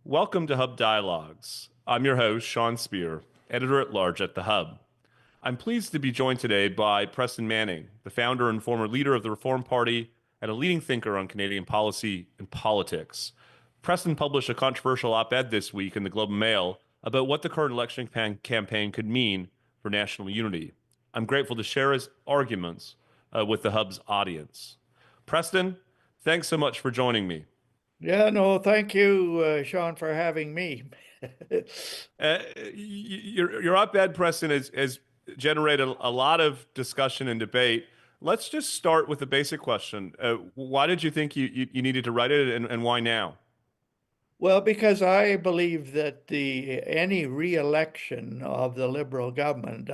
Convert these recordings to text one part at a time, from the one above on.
Welcome to Hub Dialogues. I'm your host, Sean Spear, editor-at-large at the Hub. I'm pleased to be joined today by Preston Manning, the founder and former leader of the Reform Party and a leading thinker on Canadian policy and politics. Preston published a controversial op-ed this week in the Globe and Mail about what the current election campaign could mean for national unity. I'm grateful to share his arguments with the Hub's audience. Preston, thanks so much for joining me. Yeah, no, thank you, Sean, for having me. Your op-ed, Preston, has generated a lot of discussion and debate. Let's just start with the basic question. Why did you think you needed to write it, and why now? Well, because I believe that the any re-election of the Liberal government,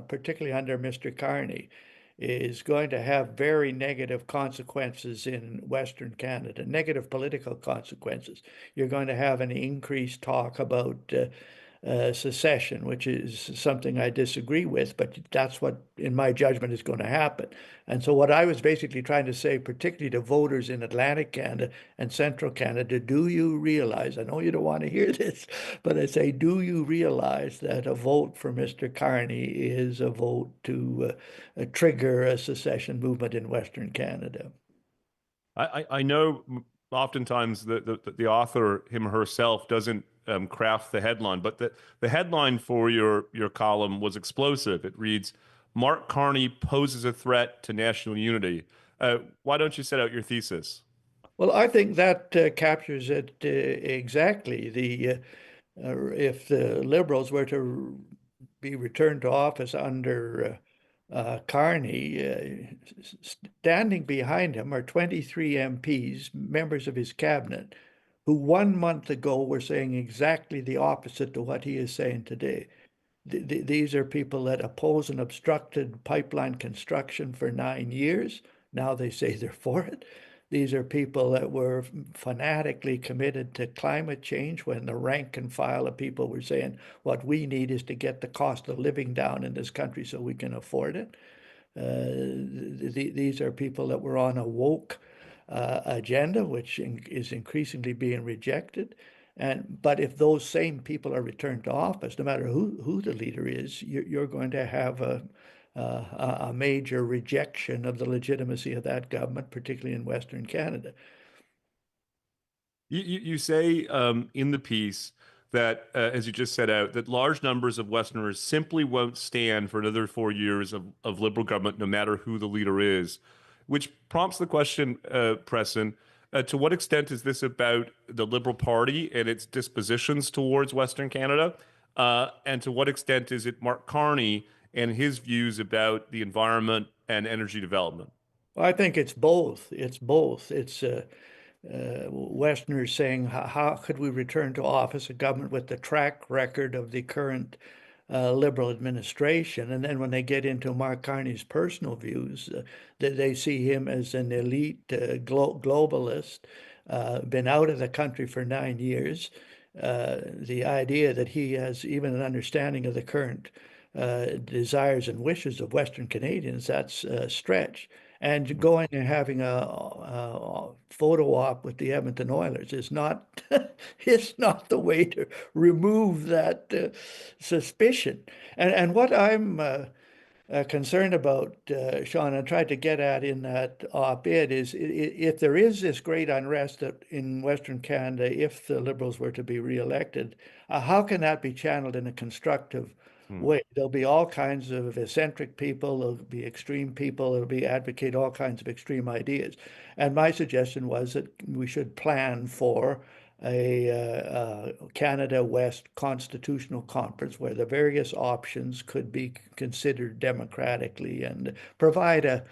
particularly under Mr. Carney, is going to have very negative consequences in Western Canada, negative political consequences. You're going to have an increased talk about secession, which is something I disagree with, but that's what, in my judgment, is going to happen. And so, what I was basically trying to say, particularly to voters in Atlantic Canada and Central Canada, do you realize? I know you don't want to hear this, but I say, do you realize that a vote for Mr. Carney is a vote to trigger a secession movement in Western Canada? I know oftentimes the author, him or herself, doesn't craft the headline, but the headline for your column was explosive. It reads, Mark Carney poses a threat to national unity. Why don't you set out your thesis? Well, I think that captures it exactly. If the Liberals were to be returned to office under Carney, standing behind him are 23 MPs, members of his cabinet, who 1 month ago were saying exactly the opposite to what he is saying today. These are people that oppose an obstructed pipeline construction for 9 years. Now they say they're for it. These are people that were fanatically committed to climate change when the rank and file of people were saying what we need is to get the cost of living down in this country so we can afford it. These are people that were on a woke agenda, which is increasingly being rejected. But if those same people are returned to office, no matter who the leader is, you're going to have a major rejection of the legitimacy of that government, particularly in Western Canada. You say in the piece that, as you just set out, that large numbers of Westerners simply won't stand for another 4 years of Liberal government, no matter who the leader is, which prompts the question, Preston, to what extent is this about the Liberal Party and its dispositions towards Western Canada? And to what extent is it Mark Carney and his views about the environment and energy development? Well, I think it's both. It's both. It's Westerners saying, how could we return to office a government with the track record of the current Liberal administration? And then when they get into Mark Carney's personal views, they see him as an elite globalist, been out of the country for 9 years. The idea that he has even an understanding of the current desires and wishes of Western Canadians, that's a stretch. And going and having a photo op with the Edmonton Oilers is not it's not the way to remove that suspicion. And what I'm concerned about, Sean, and tried to get at in that op-ed is if there is this great unrest that in Western Canada, if the Liberals were to be re-elected, how can that be channeled in a constructive Hmm. way? There'll be all kinds of eccentric people, there'll be extreme people, there'll be advocate all kinds of extreme ideas. And my suggestion was that we should plan for a Canada West Constitutional Conference where the various options could be considered democratically and provide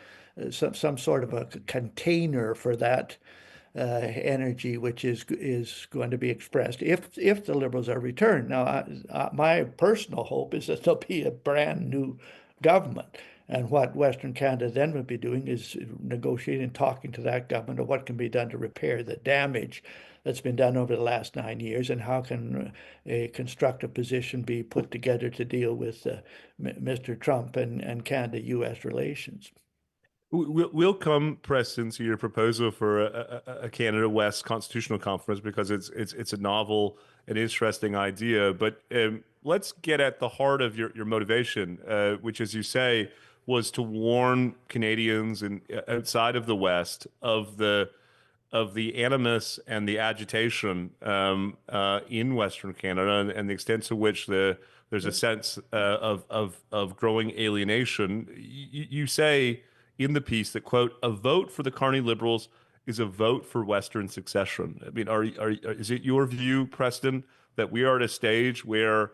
some sort of a container for that energy which is going to be expressed if the Liberals are returned. Now, my personal hope is that there'll be a brand new government. And what Western Canada then would be doing is negotiating, talking to that government of what can be done to repair the damage that's been done over the last 9 years, and how can a constructive position be put together to deal with Mr. Trump and Canada-U.S. relations. We'll come, Preston, to your proposal for a Canada West constitutional conference because it's a novel and interesting idea. But let's get at the heart of your motivation, which, as you say, was to warn Canadians and outside of the West of the animus and the agitation in Western Canada, and the extent to which there's a sense of growing alienation. You say in the piece that, quote, a vote for the Carney Liberals is a vote for Western secession. I mean, is it your view, Preston, that we are at a stage where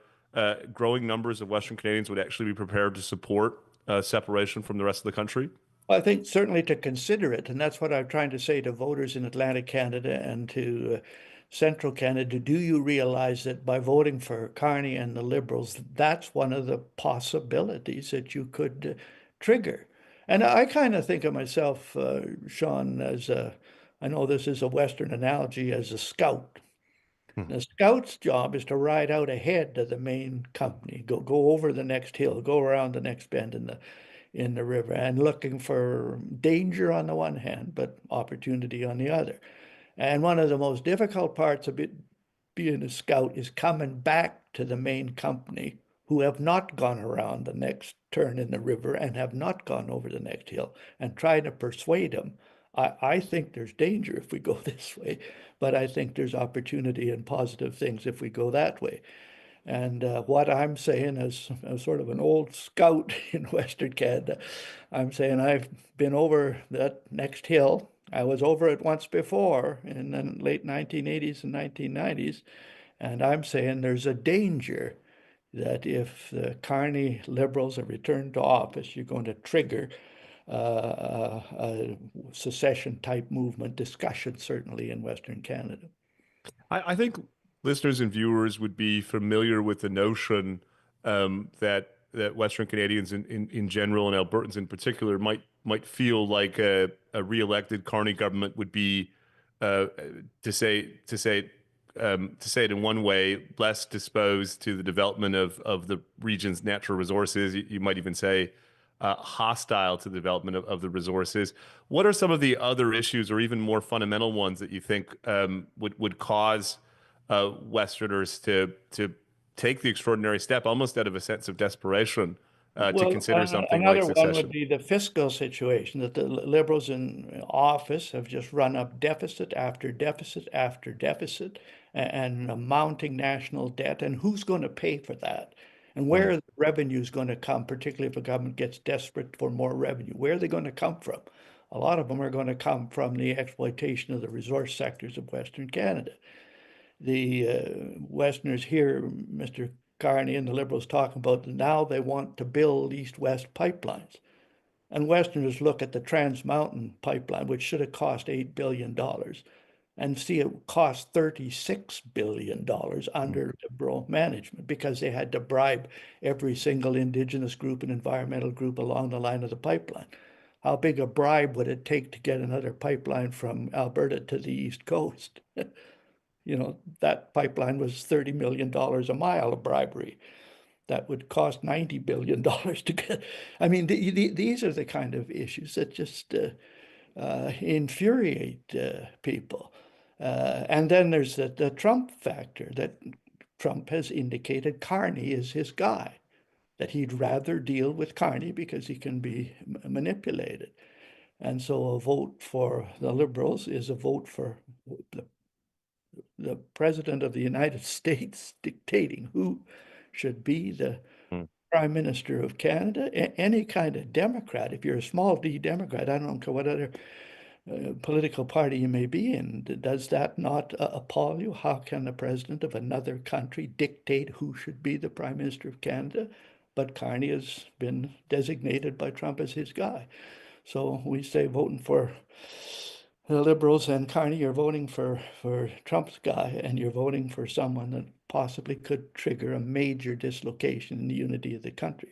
growing numbers of Western Canadians would actually be prepared to support separation from the rest of the country? I think certainly to consider it, and that's what I'm trying to say to voters in Atlantic Canada and to Central Canada. Do you realize that by voting for Carney and the Liberals, that's one of the possibilities that you could trigger? And I kind of think of myself, Sean, as I know this is a Western analogy, as a scout. Hmm. The scout's job is to ride out ahead of the main company, go over the next hill, go around the next bend in the river, and looking for danger on the one hand, but opportunity on the other. And one of the most difficult parts of being a scout is coming back to the main company who have not gone around the next turn in the river and have not gone over the next hill and trying to persuade them. I think there's danger if we go this way, but I think there's opportunity and positive things if we go that way. And what I'm saying as sort of an old scout in Western Canada, I'm saying I've been over that next hill. I was over it once before in the late 1980s and 1990s. And I'm saying there's a danger that if the Carney Liberals are returned to office, you're going to trigger a secession type movement discussion, certainly in Western Canada. I think listeners and viewers would be familiar with the notion that Western Canadians in general and Albertans in particular might feel like a re-elected Carney government would be uh, to say to say to say it in one way, less disposed to the development of the region's natural resources. You might even say hostile to the development of the resources. What are some of the other issues, or even more fundamental ones, that you think would cause Westerners to take the extraordinary step, almost out of a sense of desperation, to Well, consider something like another one would secession? be the fiscal situation that the Liberals in office have just run up deficit after deficit after deficit and a mounting national debt. And who's going to pay for that? And where Mm. are the revenues going to come, particularly if a government gets desperate for more revenue? Where are they going to come from? A lot of them are going to come from the exploitation of the resource sectors of Western Canada. The Westerners hear Mr. Carney and the Liberals talking about now they want to build east-west pipelines. And Westerners look at the Trans Mountain pipeline, which should have cost $8 billion, and see it cost $36 billion Mm. under Liberal management because they had to bribe every single Indigenous group and environmental group along the line of the pipeline. How big a bribe would it take to get another pipeline from Alberta to the East Coast? That pipeline was $30 million a mile of bribery. That would cost $90 billion to get. I mean, these are the kind of issues that just infuriate people. And then there's the Trump factor that Trump has indicated Carney is his guy, that he'd rather deal with Carney because he can be manipulated. And so a vote for the Liberals is a vote for the President of the United States dictating who should be the Mm. Prime Minister of Canada. Any kind of Democrat, if you're a small d Democrat, I don't care what other political party you may be in, does that not appall you? How can the president of another country dictate who should be the Prime Minister of Canada? But Carney has been designated by Trump as his guy. So we say voting for the Liberals and Carney, you're voting for Trump's guy, and you're voting for someone that possibly could trigger a major dislocation in the unity of the country.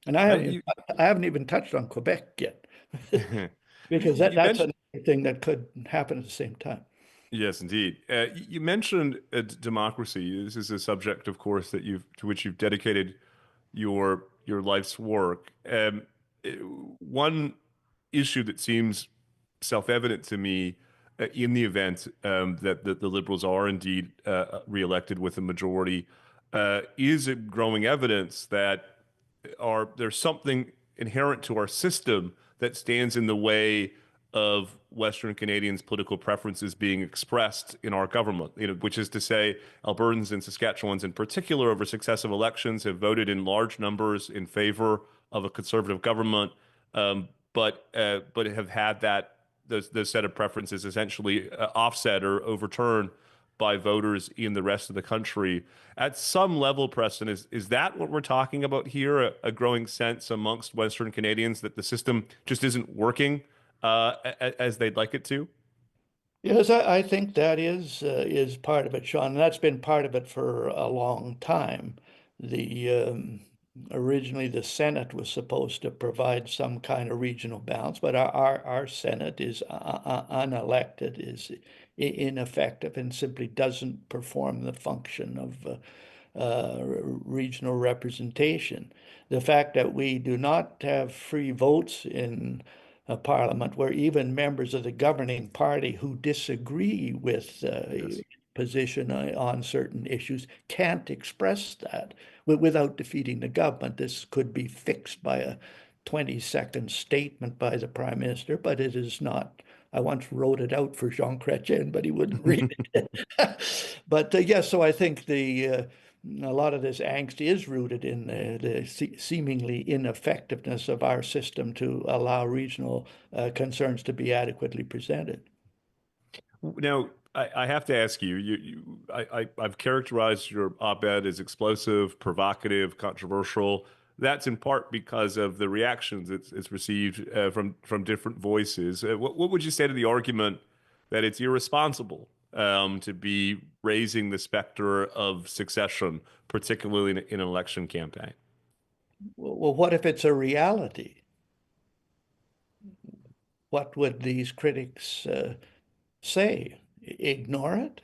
And I haven't You, I haven't even touched on Quebec yet, because you that's mentioned. another thing that could happen at the same time. Yes, indeed. You mentioned democracy. This is a subject, of course, that you've to which you've dedicated your life's work. One issue that seems self-evident to me in the event that the Liberals are indeed reelected with a majority is a growing evidence that there's something inherent to our system that stands in the way of Western Canadians' political preferences being expressed in our government, which is to say, Albertans and Saskatchewans in particular over successive elections have voted in large numbers in favor of a conservative government, but have had those set of preferences essentially offset or overturned by voters in the rest of the country. At some level, Preston, is that what we're talking about here? A growing sense amongst Western Canadians that the system just isn't working as they'd like it to? Yes, I think that is part of it, Sean. And that's been part of it for a long time. The Originally the Senate was supposed to provide some kind of regional balance, but our Senate is unelected, is ineffective, and simply doesn't perform the function of regional representation. The fact that we do not have free votes in a parliament where even members of the governing party who disagree with Yes. position on certain issues can't express that without defeating the government. This could be fixed by a 20-second statement by the prime minister, but it is not. I once wrote it out for Jean Chrétien, but he wouldn't read it. But yes, so I think a lot of this angst is rooted in the seemingly ineffectiveness of our system to allow regional concerns to be adequately presented. Now, I have to ask you, I've characterized your op-ed as explosive, provocative, controversial. That's in part because of the reactions it's received from different voices. What would you say to the argument that it's irresponsible to be raising the specter of secession, particularly in an election campaign? Well, what if it's a reality? What would these critics say? Ignore it?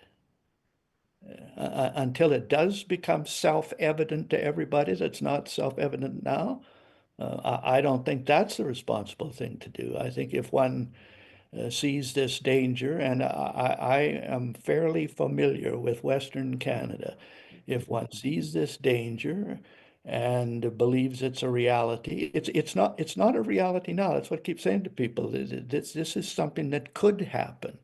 Until it does become self-evident to everybody that's not self-evident now? I don't think that's the responsible thing to do. I think if one sees this danger, and I am fairly familiar with Western Canada, if one sees this danger and believes it's a reality, it's not a reality now. That's what I keep saying to people. This is something that could happen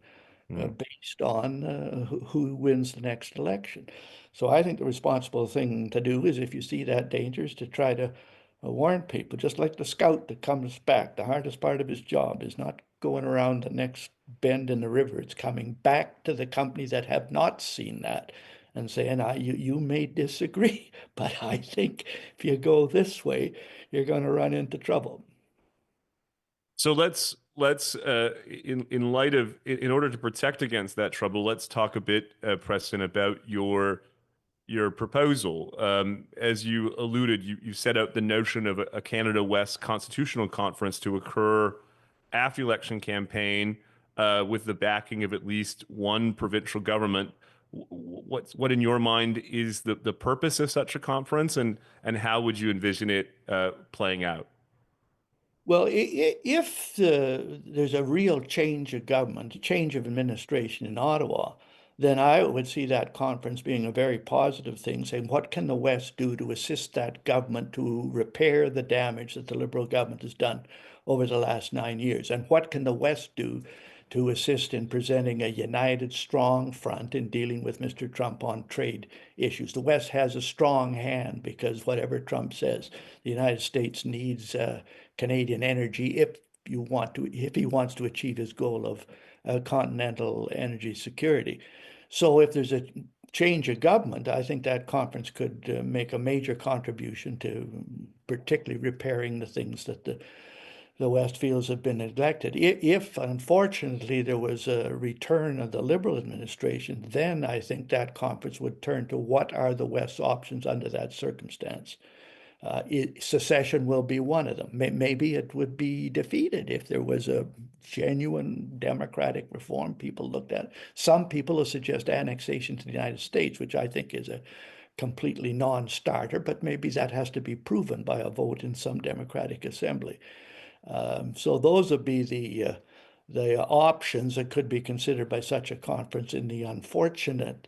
Hmm. based on who wins the next election. So I think the responsible thing to do is if you see that danger is to try to warn people, just like the scout that comes back. The hardest part of his job is not going around the next bend in the river. It's coming back to the company that have not seen that and saying, you may disagree, but I think if you go this way, you're going to run into trouble. So let's in light of in order to protect against that trouble, let's talk a bit, Preston, about your proposal. As you alluded, you set out the notion of a Canada West Constitutional Conference to occur after the election campaign with the backing of at least one provincial government. What in your mind is the purpose of such a conference, and how would you envision it playing out? Well, if there's a real change of government, a change of administration in Ottawa, then I would see that conference being a very positive thing, saying what can the West do to assist that government to repair the damage that the Liberal government has done over the last 9 years? And what can the West do to assist in presenting a united, strong front in dealing with Mr. Trump on trade issues? The West has a strong hand because whatever Trump says, the United States needs Canadian energy if he wants to achieve his goal of continental energy security. So if there's a change of government, I think that conference could make a major contribution to particularly repairing the things that the West feels have been neglected. If unfortunately there was a return of the Liberal administration, then I think that conference would turn to what are the West's options under that circumstance. Secession will be one of them. Maybe it would be defeated if there was a genuine democratic reform people looked at. Some people will suggest annexation to the United States, which I think is a completely non-starter, but maybe that has to be proven by a vote in some democratic assembly. So those would be the options that could be considered by such a conference in the unfortunate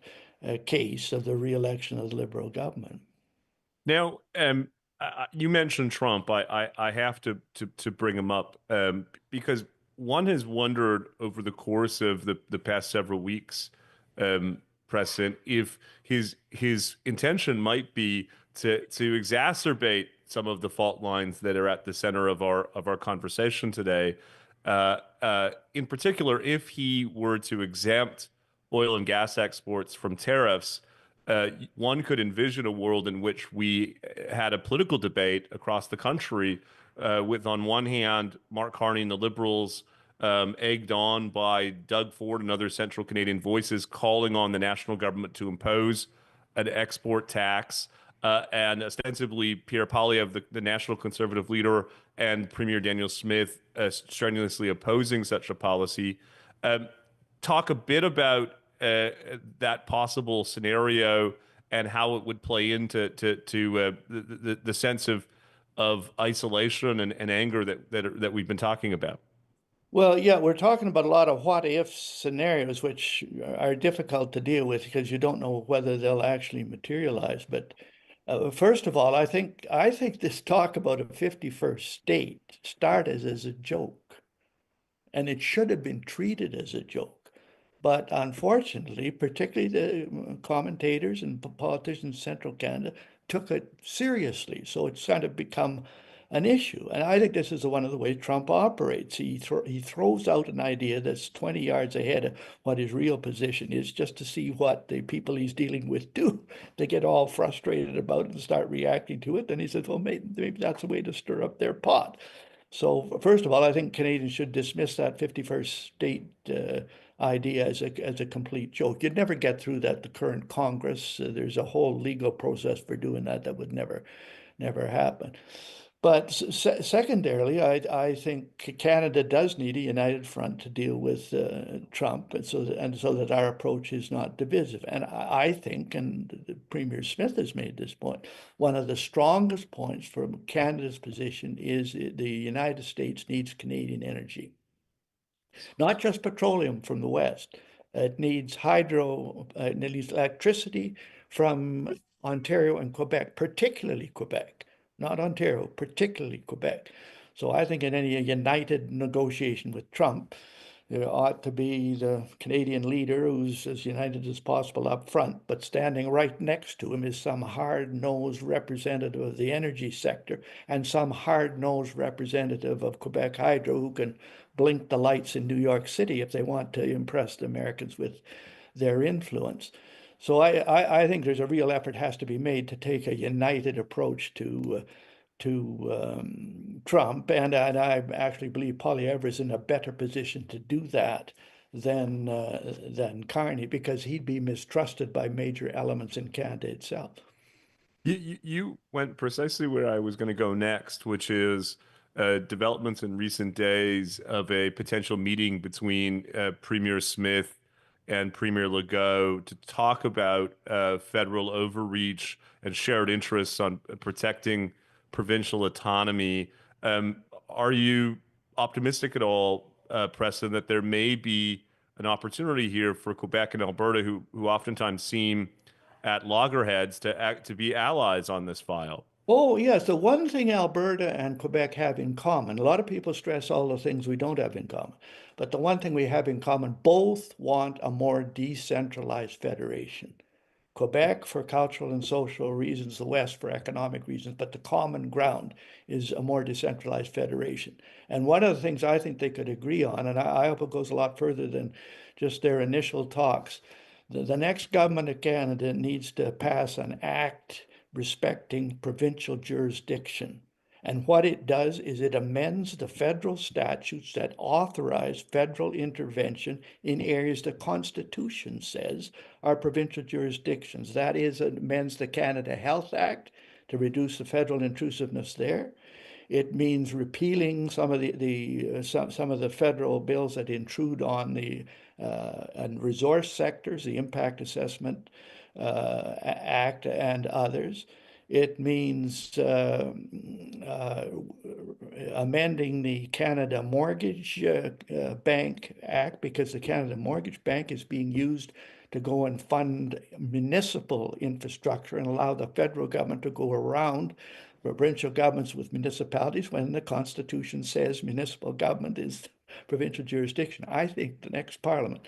case of the re-election of the Liberal government. Now, you mentioned Trump. I have to bring him up because one has wondered over the course of the past several weeks, Preston, if his intention might be to exacerbate some of the fault lines that are at the center of our conversation today. In particular, if he were to exempt oil and gas exports from tariffs, one could envision a world in which we had a political debate across the country, with, on one hand, Mark Carney and the Liberals, egged on by Doug Ford and other central Canadian voices, calling on the national government to impose an export tax, and ostensibly Pierre Poilievre, the national conservative leader, and Premier Daniel Smith strenuously opposing such a policy. Um, Talk a bit about that possible scenario and how it would play into the sense of isolation and anger that we've been talking about. Well, yeah, we're talking about a lot of what if scenarios, which are difficult to deal with because you don't know whether they'll actually materialize. But first of all, I think this talk about a 51st state started as a joke, and it should have been treated as a joke. But unfortunately, particularly the commentators and politicians in central Canada took it seriously. So it's kind of become an issue. And I think this is one of the ways Trump operates. He throws out an idea that's 20 yards ahead of what his real position is, just to see what the people he's dealing with do. They get all frustrated about it and start reacting to it. Then he says, well, maybe that's a way to stir up their pot. So first of all, I think Canadians should dismiss that 51st state idea as a complete joke. You'd never get through that, the current Congress. There's a whole legal process for doing that that would never happen. But secondarily, I think Canada does need a united front to deal with Trump, and so that our approach is not divisive. And I think, and Premier Smith has made this point, one of the strongest points from Canada's position is the United States needs Canadian energy, not just petroleum from the West. It needs it needs electricity from Ontario and Quebec, particularly Quebec, not Ontario, particularly Quebec. So I think in any united negotiation with Trump, there ought to be the Canadian leader who's as united as possible up front, but standing right next to him is some hard-nosed representative of the energy sector and some hard-nosed representative of Quebec Hydro who can blink the lights in New York City if they want to impress the Americans with their influence. So I think there's a real effort has to be made to take a united approach to Trump, and I actually believe Poilievre is in a better position to do that than Carney because he'd be mistrusted by major elements in Canada itself. You went precisely where I was going to go next, which is developments in recent days of a potential meeting between Premier Smith and Premier Legault to talk about federal overreach and shared interests on protecting provincial autonomy. Are you optimistic at all, Preston, that there may be an opportunity here for Quebec and Alberta, who oftentimes seem at loggerheads, to be allies on this file? Oh, yes. The one thing Alberta and Quebec have in common, a lot of people stress all the things we don't have in common, but the one thing we have in common, both want a more decentralized federation. Quebec for cultural and social reasons, the West for economic reasons, but the common ground is a more decentralized federation. And one of the things I think they could agree on, and I hope it goes a lot further than just their initial talks, the next government of Canada needs to pass an act respecting provincial jurisdiction. And what it does is it amends the federal statutes that authorize federal intervention in areas the Constitution says are provincial jurisdictions. That is, it amends the Canada Health Act to reduce the federal intrusiveness there. It means repealing some of the federal bills that intrude on the and resource sectors, the Impact Assessment Act, and others. It means uh, amending the Canada Mortgage Bank Act, because the Canada Mortgage Bank is being used to go and fund municipal infrastructure and allow the federal government to go around provincial governments with municipalities when the Constitution says municipal government is provincial jurisdiction. I think the next Parliament,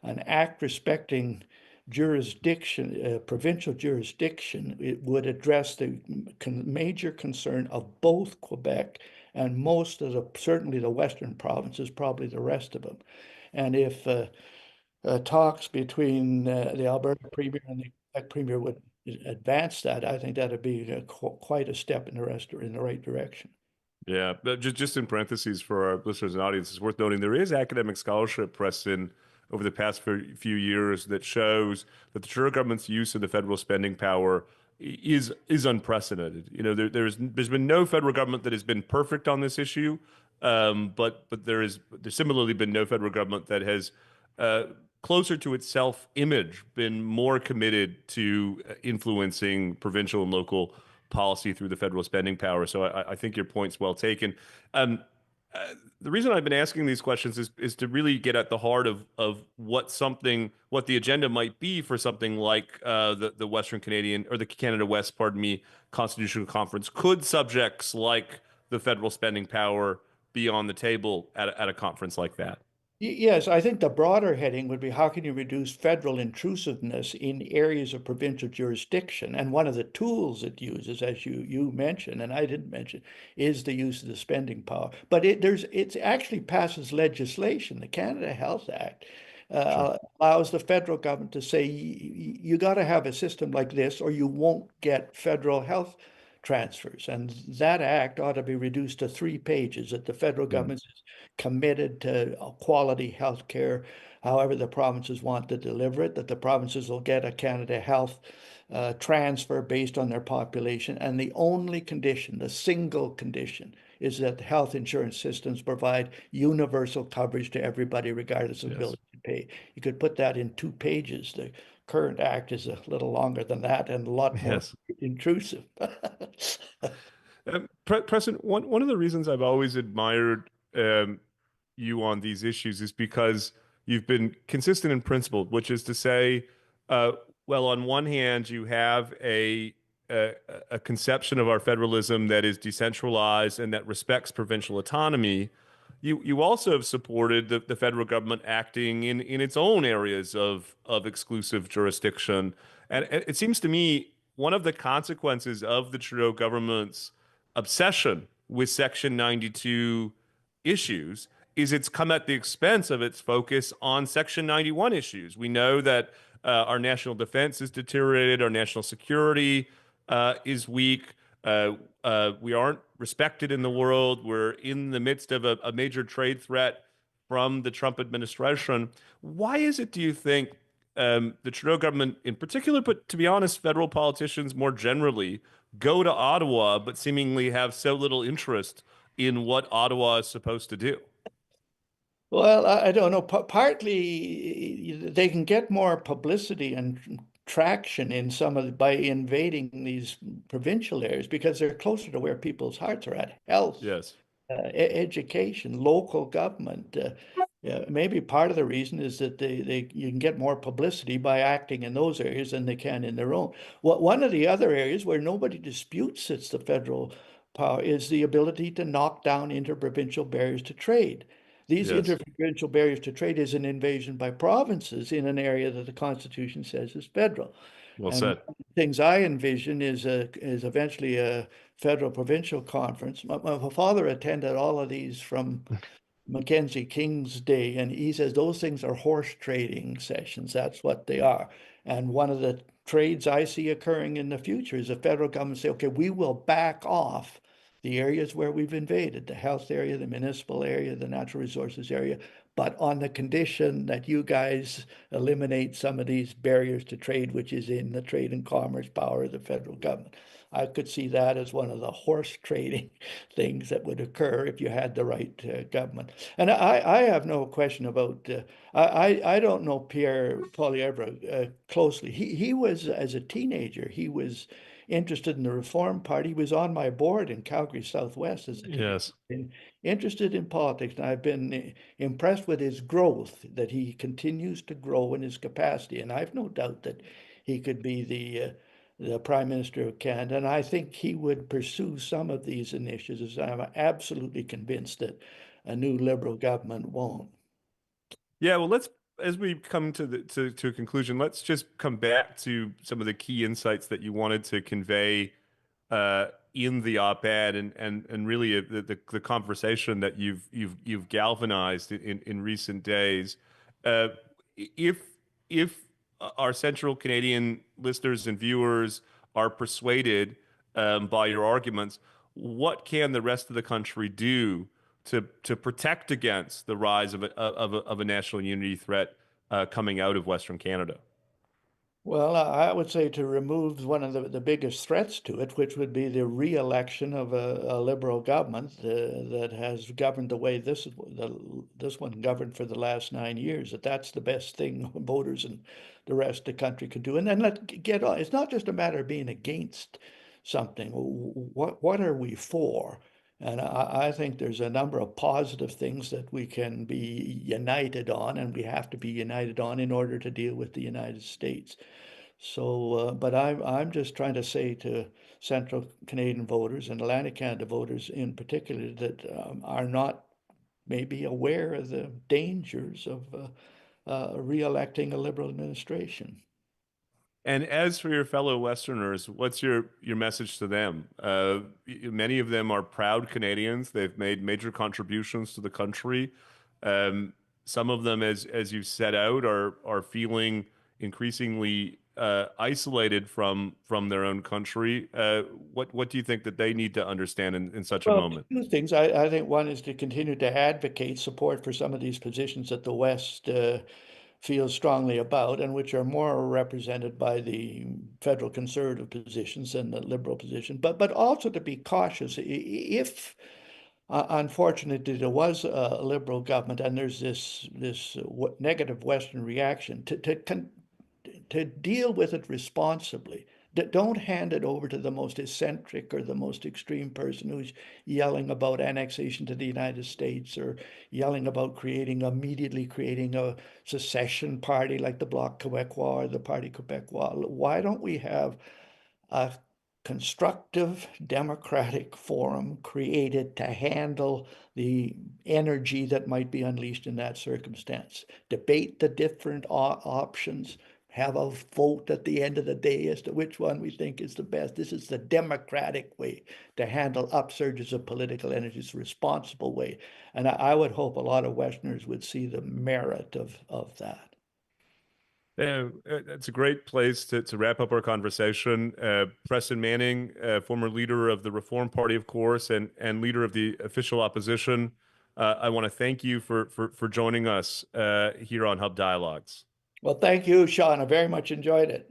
an act respecting jurisdiction, provincial jurisdiction, it would address the major concern of both Quebec and most of certainly the western provinces, probably the rest of them. And if talks between the Alberta Premier and the Quebec Premier would advance that, I think that'd be quite a step in the right direction. Yeah, but just in parentheses for our listeners and audience, it's worth noting there is academic scholarship, Preston, over the past few years that shows that the Trudeau government's use of the federal spending power is unprecedented. You know, there's been no federal government that has been perfect on this issue, but there's similarly been no federal government that has uh, closer to its self-image been more committed to influencing provincial and local policy through the federal spending power. So I think your point's well taken. Um, the reason I've been asking these questions is to really get at the heart of what the agenda might be for something like the Western Canadian or the Canada West, pardon me, Constitutional Conference. Could subjects like the federal spending power be on the table at a conference like that? Yes, I think the broader heading would be how can you reduce federal intrusiveness in areas of provincial jurisdiction? And one of the tools it uses, as you mentioned, and I didn't mention, is the use of the spending power. But it actually passes legislation. The Canada Health Act Sure. allows the federal government to say you got to have a system like this, or you won't get federal health transfers. And that act ought to be reduced to 3 pages, that the federal Mm. government is committed to quality health care, however the provinces want to deliver it, that the provinces will get a Canada Health transfer based on their population. And the only condition, the single condition, is that the health insurance systems provide universal coverage to everybody, regardless of Yes. ability to pay. You could put that in 2 pages. The current act is a little longer than that and a lot more Yes. intrusive. Preston, one of the reasons I've always admired you on these issues is because you've been consistent in principle, which is to say, uh, well, on one hand, you have a a conception of our federalism that is decentralized and that respects provincial autonomy. You also have supported the federal government acting in its own areas of exclusive jurisdiction. And it seems to me one of the consequences of the Trudeau government's obsession with Section 92 issues is it's come at the expense of its focus on Section 91 issues. We know that our national defense is deteriorated, our national security is weak. We aren't respected in the world. We're in the midst of a major trade threat from the Trump administration. Why is it, do you think, the Trudeau government in particular, but to be honest, federal politicians more generally, go to Ottawa but seemingly have so little interest in what Ottawa is supposed to do? Well, I don't know. Partly they can get more publicity and traction in some of by invading these provincial areas because they're closer to where people's hearts are at. Health, Yes. education, local government. Yeah, maybe part of the reason is that they you can get more publicity by acting in those areas than they can in their own. One of the other areas where nobody disputes it's the federal power is the ability to knock down interprovincial barriers to trade. These Yes. interprovincial barriers to trade is an invasion by provinces in an area that the Constitution says is federal. Well And one said. of the things I envision is eventually a federal provincial conference. My father attended all of these from Mackenzie King's day, and he says those things are horse trading sessions. That's what they are. And one of the trades I see occurring in the future is the federal government say, okay, we will back off the areas where we've invaded, the health area, the municipal area, the natural resources area, but on the condition that you guys eliminate some of these barriers to trade, which is in the trade and commerce power of the federal government. I could see that as one of the horse trading things that would occur if you had the right government. And I have no question about, I don't know Pierre Poilievre closely. He was, as a teenager, he was interested in the Reform Party. He was on my board in Calgary Southwest as a Yes. Canadian, interested in politics. And I've been impressed with his growth, that he continues to grow in his capacity. And I've no doubt that he could be the Prime Minister of Canada. And I think he would pursue some of these initiatives. I'm absolutely convinced that a new Liberal government won't. Yeah, well, as we come to to a conclusion, let's just come back to some of the key insights that you wanted to convey in the op-ed, and really the conversation that you've galvanized in recent days. Uh, if if our Central Canadian listeners and viewers are persuaded by your arguments, what can the rest of the country do to protect against the rise of a national unity threat coming out of Western Canada? Well, I would say to remove one of the biggest threats to it, which would be the re-election of a Liberal government that has governed the way this one governed for the last 9 years. That's the best thing voters and the rest of the country could do. And then let get on. It's not just a matter of being against something. What are we for? And I think there's a number of positive things that we can be united on, and we have to be united on in order to deal with the United States. So, but I'm just trying to say to Central Canadian voters and Atlantic Canada voters in particular that are not maybe aware of the dangers of re-electing a Liberal administration. And as for your fellow Westerners, what's your message to them? Many of them are proud Canadians. They've made major contributions to the country. Some of them, as you've set out, are feeling increasingly isolated from their own country. What do you think that they need to understand in such a Well, moment? two things. I think one is to continue to advocate support for some of these positions that the West feels strongly about, and which are more represented by the federal conservative positions than the liberal position. But also to be cautious. If unfortunately there was a liberal government and there's this negative Western reaction, to deal with it responsibly. Don't hand it over to the most eccentric or the most extreme person who's yelling about annexation to the United States, or yelling about immediately creating a secession party like the Bloc Québécois or the Parti Québécois. Why don't we have a constructive democratic forum created to handle the energy that might be unleashed in that circumstance? Debate the different options, have a vote at the end of the day as to which one we think is the best. This is the democratic way to handle upsurges of political energies, responsible way. And I would hope a lot of Westerners would see the merit of that. Yeah, it's a great place to wrap up our conversation. Preston Manning, former leader of the Reform Party, of course, and leader of the official opposition. I want to thank you for joining us here on Hub Dialogues. Well, thank you, Sean. I very much enjoyed it.